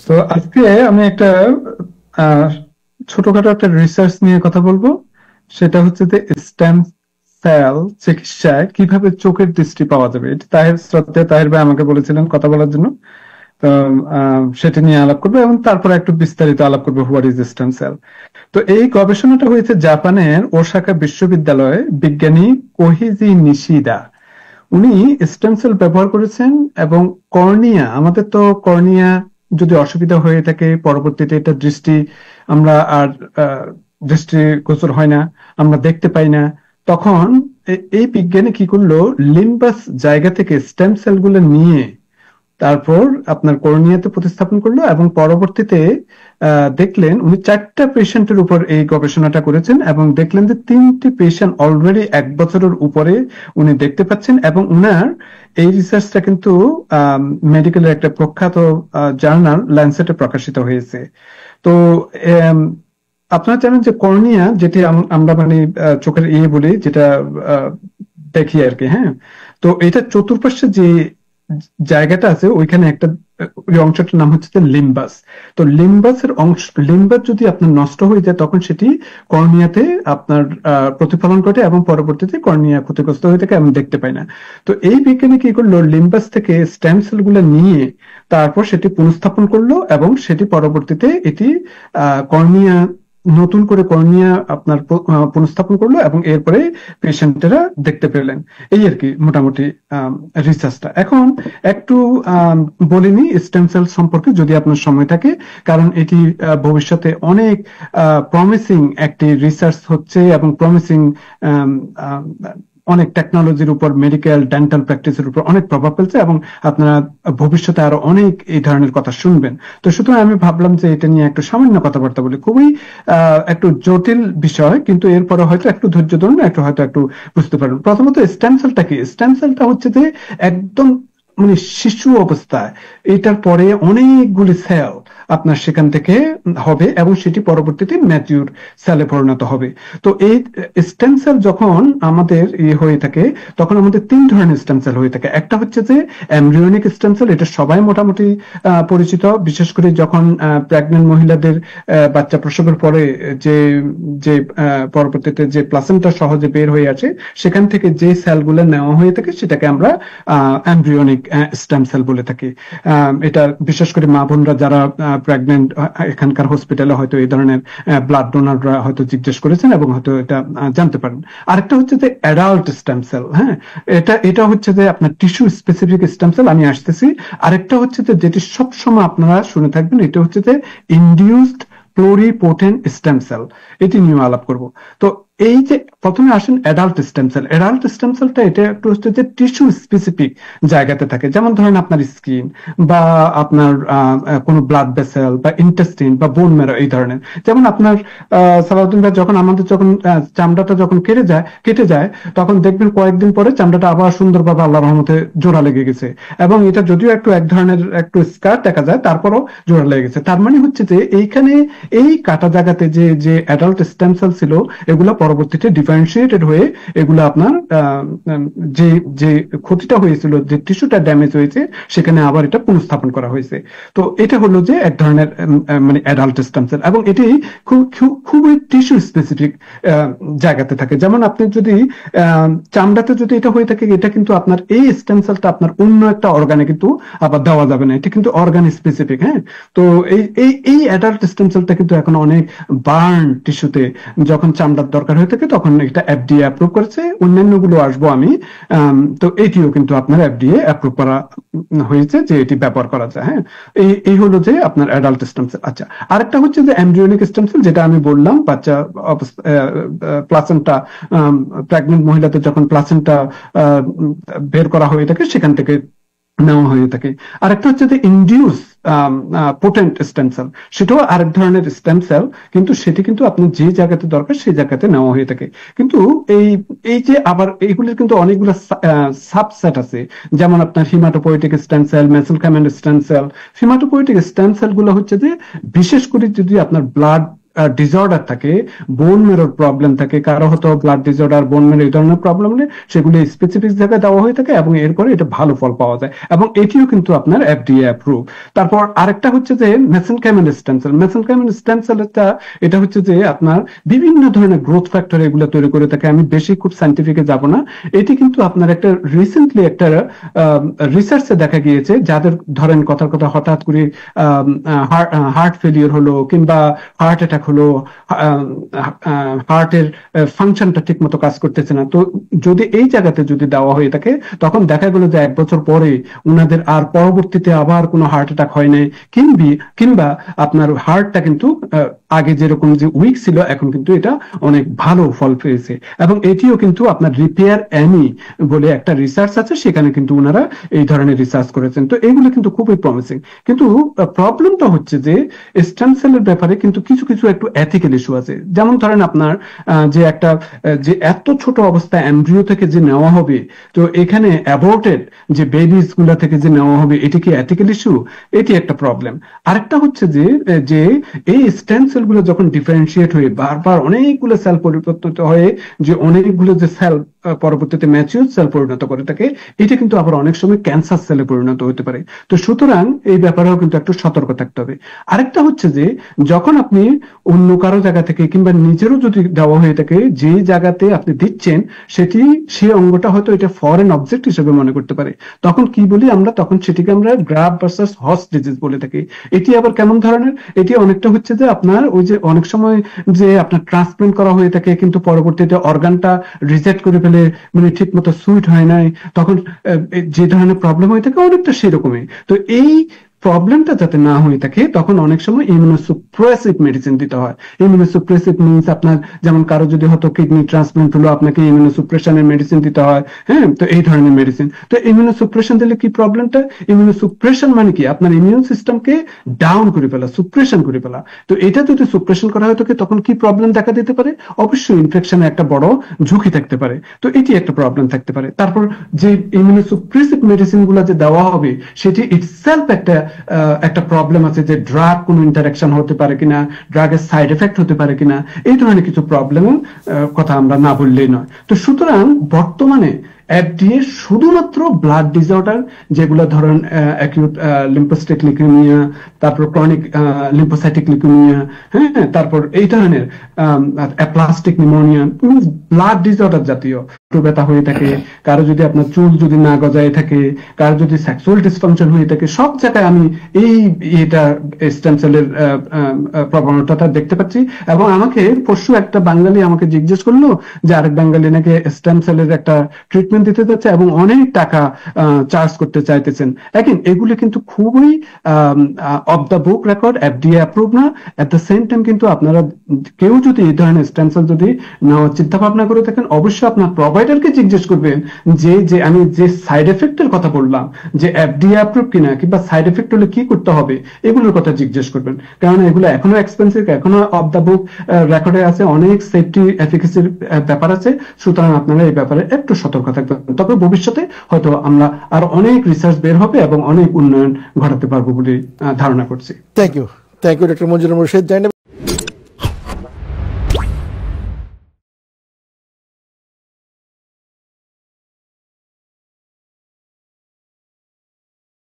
তো আজকে আমি একটা আহ, ছোটখাটো একটা রিসার্চ নিয়ে কথা বলবো। সেটা হচ্ছে যে স্টেম সেল চিকিৎসায় কিভাবে চোখের দৃষ্টি পাওয়া যাবে। এটা শ্রদ্ধেয় তাহের ভাই আমাকে বলেছিলেন কথা বলার জন্য। তো সেটা নিয়ে আলাপ করবো এবং তারপরে একটু বিস্তারিত আলাপ করবো হোয়াট ইজ স্টেম সেল। তো এই গবেষণাটা হয়েছে জাপানের ওসাকা বিশ্ববিদ্যালয়ে বিজ্ঞানী কোহিজি নিশিদা। উনি স্টেম সেল ব্যবহার করেছেন এবং কর্নিয়া, আমাদের তো কর্নিয়া যদি অসুবিধা হয়ে থাকে পরবর্তীতে এটা দৃষ্টি আমরা আর আহ, দৃষ্টিগোচর হয় না, আমরা দেখতে পাই না, তখন এই বিজ্ঞানী কি করলো, লিম্বাস জায়গা থেকে স্টেম সেল গুলো নিয়ে তারপর আপনার কর্নিয়াতে প্রতিস্থাপন করলো এবং পরবর্তীতে দেখলেন উনি 4টা পেশেন্টের উপর এই গবেষণাটা করেছেন এবং দেখলেন যে 3টি পেশেন্ট অলরেডি 1 বছরের উপরে উনি দেখতে পাচ্ছেন এবং উনার এই রিসার্চটা কিন্তু মেডিকেলের একটা প্রখ্যাত জার্নাল ল্যান্সেটে প্রকাশিত হয়েছে। তো আম, আপনারা জানেন যে কর্নিয়া, যেটি আমরা মানে চোখের বলি, যেটা আহ, দেখি আর কি, হ্যাঁ। তো এটা চতুর্পাশে যে জায়গাটা আছে ওইখানে একটা ওই অংশটার নাম হচ্ছে লিম্বাস। তো লিম্বাসের অংশ, লিম্বাস যদি আপনার নষ্ট হয়ে যায় তখন সেটি কর্নিয়াতে আপনার প্রতিফলন ঘটে এবং পরবর্তীতে কর্নিয়া ক্ষতিগ্রস্ত হয়ে থাকে এবং দেখতে পায় না। তো এই বিজ্ঞানী কি করলো, লিম্বাস থেকে স্টেম সেল গুলো নিয়ে তারপর সেটি পুনঃস্থাপন করলো এবং সেটি পরবর্তীতে এটি কর্নিয়া, নতুন করে কর্নিয়া আপনার পুনঃস্থাপন করলো এবং এরপরে পেশেন্টেরা দেখতে পেলেন। এই আর কি মোটামুটি রিসার্চটা। এখন একটু বলিনি স্টেম সেল সম্পর্কে যদি আপনার সময় থাকে, কারণ এটি ভবিষ্যতে অনেক প্রমিসিং একটি রিসার্চ হচ্ছে এবং প্রমিসিং অনেক টেকনোলজির উপর, মেডিকেল ডেন্টাল প্র্যাকটিসের উপর অনেক প্রভাব ফেলছে এবং আপনারা ভবিষ্যতে আরো অনেক এই ধরনের কথা শুনবেন। তো সুতরাং আমি ভাবলাম যে এটা নিয়ে একটু সামান্য কথাবার্তা বলি। খুবই একটু জটিল বিষয়, কিন্তু এরপরে হয়তো একটু ধৈর্য ধরুন, একটু হয়তো একটু বুঝতে পারবেন। প্রথমত স্টেম সেলটা কি? স্টেম সেলটা হচ্ছে যে একদম মানে শিশু অবস্থায়, এটার পরে অনেকগুলি সেল আপনার সেখান থেকে হবে এবং সেটি পরবর্তীতে ম্যাচিউর সেলে পরিণত হবে। তো এই স্টেম সেল যখন আমাদের হয়ে থাকে তখন আমাদের 3 ধরনের স্টেম সেল হয়ে থাকে। একটা হচ্ছে যে এমব্রিয়নিক স্টেম সেল, এটা সবাই মোটামুটি পরিচিত, বিশেষ করে যখন প্রেগন্যান্ট মহিলাদের বাচ্চা প্রসবের পরে যে যে পরবর্তীতে যে প্লাসেন্টা সহজে বের হয়ে আসে সেখান থেকে যে সেলগুলো নেওয়া হয়ে থাকে সেটাকে আমরা এমব্রিয়নিক স্টেম সেল বলে থাকি। এটা বিশেষ করে মা বোনরা যারা প্রেগনেন্ট, এখানকার হসপিটালে হয়তো এই ধরনের ব্লাড ডোনাররা হয়তো জিজ্ঞেস করেছেন এবং হয়তো এটা জানতে পারেন। আরেকটা হচ্ছে যে অ্যাডাল্ট স্টেম সেল, হ্যাঁ, এটা হচ্ছে যে আপনার টিস্যু স্পেসিফিক স্টেম সেল, আমি আসতেছি। আরেকটা হচ্ছে যে যেটি সবসময় আপনারা শুনে থাকবেন, এটা হচ্ছে যে ইনডিউসড প্লুরিপোটেন্ট স্টেম সেল, এটি নিয়ে আলাপ করব। তো এই যে প্রথমে আসেন adult stem cell. Adult stem সেলটা এটা একটু হচ্ছে যে টিস্যু স্পেসিফিক জায়গাতে থাকে, যেমন ধরেন আপনার স্কিন বা আপনার কোনো ব্লাড ভেসেল বা ইন্টেস্টিন বা বোন ম্যারো, এই ধরনের। যেমন আপনার সালাউদ্দিন ভাই, যখন আমাদের যখন চামড়াটা যখন কেটে যায় তখন দেখবেন কয়েকদিন পরে চামড়াটা আবার সুন্দরভাবে আল্লাহর রহমতে জোড়া লেগে গেছে এবং এটা যদিও একটু এক ধরনের একটু স্কার দেখা যায় তারপরও জোড়া লেগে গেছে। তার মানে হচ্ছে যে এইখানে এই কাটা জায়গাতে যে যে অ্যাডাল্ট স্টেম সেল ছিল এগুলো পরবর্তীতে ডিফারেন্সিয়েটেড হয়ে এগুলো আপনার যে যে ক্ষতিটা হয়েছিল, যে টিস্যুটা ড্যামেজ হয়েছে, সেখানে আবার এটা পুনঃস্থাপন করা হয়েছে। তো এটা হলো যে এক ধরনের মানে অ্যাডাল্ট স্টেম সেল এবং এটি খুবই টিস্যু স্পেসিফিক জায়গাতে থাকে। যেমন আপনি যদি চামড়াতে যদি এটা হয়ে থাকে, এটা কিন্তু আপনার এই স্টেম সেলটা আপনার অন্য একটা অর্গানে কিন্তু আবার দেওয়া যাবে না, এটা কিন্তু অর্গান স্পেসিফিক, হ্যাঁ। তো এই এই এই অ্যাডাল্ট স্টেম সেলটা কিন্তু এখন অনেক বার্ন টিস্যুতে যখন চামড়ার দরকার হয়ে থাকে তখন এটা এফডিএ অ্যাপ্রুভ করেছে। অন্যান্য গুলো আসবো আমি। তো এটিও কিন্তু আপনার এফডিএ অ্যাপ্রুভ করা হয়েছে যে এটি ব্যবহার করা যায়, হ্যাঁ। এই হলো যে আপনার অ্যাডাল্ট স্টেম সেল। আচ্ছা, আরেকটা হচ্ছে যে এমব্রিয়নিক স্টেম সেল, যেটা আমি বললাম বাচ্চা প্লাসেন্টা, প্রেগনেন্ট মহিলাদের যখন প্লাসেন্টা বের করা হয়ে থাকে সেখান থেকে নেওয়া হয়ে থাকে। আরেকটা হচ্ছে যে ইনডিউস পোটেন্ট স্টেম সেল, সেটাও আরেক ধরনের স্টেম সেল, কিন্তু সেটি কিন্তু আপনার যে জায়গাতে দরকার সেই জায়গাতে নেওয়া হয়ে থাকে। কিন্তু এই এই যে আবার এইগুলির কিন্তু অনেকগুলো সাবসেট আছে, যেমন আপনার haematopoietic stem cell, mesenchymal stem cell. Haematopoietic stem cell গুলো হচ্ছে যে বিশেষ করে যদি আপনার ব্লাড ডিসঅর্ডার থাকে, বোন মেরোর প্রবলেম থাকে, কারো হয়তো ব্লাড ডিসঅর্ডার, বোন মেরো এই ধরনের প্রবলেম হলে সেগুলো স্পেসিফিক জায়গায় দেওয়া হয়ে থাকে এবং এরপরে এটা ভালো ফল পাওয়া যায় এবং এটিও কিন্তু আপনার এফডিএ অ্যাপ্রুভ। তারপর আরেকটা হচ্ছে যে mesenchymal stem cell. Mesenchymal stem সেলটা এটা হচ্ছে যে আপনার বিভিন্ন ধরনের গ্রোথ ফ্যাক্টর এগুলো তৈরি করে থাকে। আমি বেশি খুব সাইন্টিফিকে যাব না। এটি কিন্তু আপনার একটা রিসেন্টলি একটা রিসার্চে দেখা গিয়েছে, যাদের ধরেন কথার কথা হঠাৎ করে হার্ট ফেলিওর হলো কিংবা হার্ট অ্যাটাক হলো, হার্টের ফাংশনটা ঠিক মতো কাজ করতেছে না, তো যদি এই জায়গাতে যদি দেওয়া হয়ে থাকে তখন দেখা গেল যে 1 বছর পরে উনাদের আর পরবর্তীতে আবার কোনো হার্ট অ্যাটাক হয় নাই, কিংবা আপনার হার্টটা কিন্তু আগে যেরকম যে উইক ছিল এখন কিন্তু এটা অনেক ভালো ফল পেয়েছে। এবং এটিও কিন্তু আপনার রিপেয়ার অ্যানি বলে একটা রিসার্চ আছে, সেখানে কিন্তু ওনারা এই ধরনের রিসার্চ করেছেন। তো এগুলো কিন্তু খুবই প্রমিসিং। কিন্তু প্রবলেমটা হচ্ছে যে স্টেম সেলের ব্যাপারে কিন্তু কিছু কিছু একটু এথিক্যাল ইস্যু আছে। যেমন ধরেন আপনার যে একটা যে এত ছোট অবস্থায় এমব্রিও থেকে যে নেওয়া হবে, তো এখানে অ্যাবর্টেড যে বেবিস গুলা থেকে যে নেওয়া হবে, এটি কি এথিক্যাল ইস্যু? এটি একটা প্রবলেম। আরেকটা হচ্ছে যে যে এই স্টেম সেলগুলো যখন ডিফারেন্সিয়েট হয়ে বারবার অনেকগুলো সেল পরিবর্তিত হয়ে যে অনেকগুলো যে সেল পরবর্তীতে ম্যাচিউর সেল পরিণত করে থাকে, এটা কিন্তু আবার অনেক সময় ক্যান্সার সেলে পরিণত হতে পারে। তো সুতরাং এই ব্যাপারেও কিন্তু একটু সতর্ক থাকতে হবে। আরেকটা হচ্ছে যে যখন আপনি অন্য কারো জায়গা থেকে কিংবা নিজেরও যদি দেওয়া হয়ে থাকে, যে জায়গাতে আপনি দিচ্ছেন সেটি সেই অঙ্গটা হয়তো এটা ফরেন অবজেক্ট হিসেবে মনে করতে পারে, তখন কি বলি আমরা, তখন সেটিকে আমরা গ্রাফ ভার্সাস হস্ট ডিজিজ বলে থাকি। এটি আবার কেমন ধরনের? এটি অনেকটা হচ্ছে যে আপনার ওই যে অনেক সময় যে আপনার ট্রান্সপ্লান্ট করা হয়ে থাকে কিন্তু পরবর্তীতে অর্গানটা রিজেক্ট করে ফেলে, মানে ঠিক মতো সুইট হয় নাই, তখন যে ধরনের প্রবলেম হয়ে থাকে অনেকটা সেরকমই। তো এই প্রবলেমটা যাতে না হয়ে থাকে তখন অনেক সময় ইমিউনোসুপ্রেসিভ মেডিসিন দিতে হয়। ইমিউনোসুপ্রেসিভ মিনস আপনার যেমন কারো যদি হয়তো কিডনি ট্রান্সপ্লান্ট হলো, আপনাকে ইমিউনোসুপ্রেশনের মেডিসিন দিতে হয়। হ্যাঁ, তো এই ধরনের মেডিসিন। তো ইমিউনোসুপ্রেশন দিলে কি প্রবলেমটা? ইমিউনোসুপ্রেশন মানে কি আপনার ইমিউন সিস্টেমকে ডাউন করে ফেলা, সুপ্রেশন করে ফেলা। তো এটা যদি সুপ্রেশন করা হয়ে থাকে তখন কি প্রবলেম দেখা দিতে পারে? অবশ্যই ইনফেকশনের একটা বড় ঝুঁকি থাকতে পারে। তো এটি একটা প্রবলেম থাকতে পারে। তারপর যে ইমিউনোসুপ্রেসিভ মেডিসিন গুলো যে দেওয়া হবে সেটি ইটসেলফ একটা প্রবলেম আছে, যে ড্রাগ কোনো ইন্টারাকশন হতে পারে কিনা, ড্রাগের সাইড এফেক্ট হতে পারে কিনা, এই ধরনের কিছু প্রবলেমের কথা আমরা না বললেই নয়। তো সুতরাং বর্তমানে এফডিএ শুধুমাত্র ব্লাড ডিসঅর্ডার, যেগুলো ধরেন অ্যাকিউট লিম্ফোসাইটিক লিউকেমিয়া, তারপর ক্রনিক লিম্ফোসাইটিক লিউকেমিয়া, হ্যাঁ, তারপর এই ধরনের অ্যাপ্লাস্টিক নিউমোনিয়া, ব্লাড ডিসঅর্ডার জাতীয় ব্যথা হয়ে থাকে, কারো যদি আপনার চুল যদি না গজায় থাকে, কারো যদি সেক্সুয়াল ডিসফাংশন হয়ে থাকে, সব জায়গায় আমি এই এটা স্টেম সেলের প্রবণতাটা দেখতে পাচ্ছি। এবং আমাকে পরশু একটা বাঙালি আমাকে জিজ্ঞেস করলো যে আরেক বাঙালি নাকি স্টেম সেলের একটা ট্রিটমেন্ট দিতে যাচ্ছে এবং অনেক টাকা চার্জ করতে চাইতেছেন। এখন এগুলো কিন্তু খুবই off the book record, FDA approve না। এট দ্য সেম টাইম কিন্তু আপনারা কেউ যদি এই ধরনের স্টেম সেল যদি নেওয়ার চিন্তা ভাবনা করে থাকেন, অবশ্যই আপনার প্রোভাইডারকে জিজ্ঞেস করবেন যে আমি যে সাইড এফেক্টের কথা বললাম, যে এফডিএ অ্যাপ্রুভ কিনা কিংবা সাইড এফেক্ট হলে কি করতে হবে, এগুলোর কথা জিজ্ঞেস করবেন। কারণ এগুলো এখনো এক্সপেন্সিভ, এখনো অফ দ্য বুক রেকর্ডে আছে, অনেক সেফটি এফিকেসির ব্যাপার আছে। সুতরাং আপনারা এই ব্যাপারে একটু সতর্ক থাকবেন। তবে ভবিষ্যতে হয়তো আমরা আর অনেক রিসার্চ বের হবে এবং অনেক উন্নয়ন ঘটাতে পারবো বলে ধারণা করছি। Thank you doctor Manjurul Rashid.